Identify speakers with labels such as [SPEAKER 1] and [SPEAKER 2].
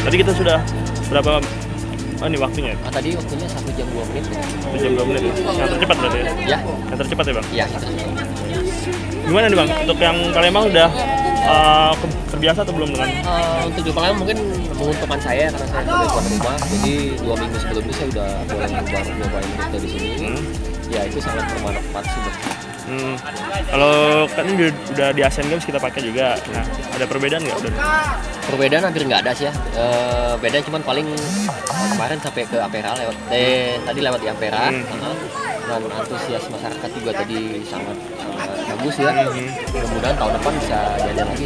[SPEAKER 1] Tadi kita sudah berapa ini waktunya?
[SPEAKER 2] Tadi waktunya 1 jam 2 menit.
[SPEAKER 1] 1 jam 2 menit. Yang tercepat berarti ya?
[SPEAKER 2] Ya.
[SPEAKER 1] Yang tercepat ya Bang?
[SPEAKER 2] Ya.
[SPEAKER 1] Gimana nih Bang? Untuk yang Palembang udah terbiasa atau belum dengan?
[SPEAKER 2] Untuk di Palembang mungkin menguntungkan saya karena saya sudah keluar rumah. Jadi 2 minggu sebelumnya saya udah boleh nyobain rute di sini. Ya itu sangat bermanfaat sih.
[SPEAKER 1] Kalau kan ini udah di Asian Games kita pakai juga. Nah, ada perbedaan nggak?
[SPEAKER 2] Perbedaan hampir nggak ada sih ya. Beda cuman paling kemarin sampai ke Ampera tadi lewat di Ampera. Dan antusias masyarakat juga tadi sangat bagus ya. Mudah-mudahan tahun depan bisa jalan lagi.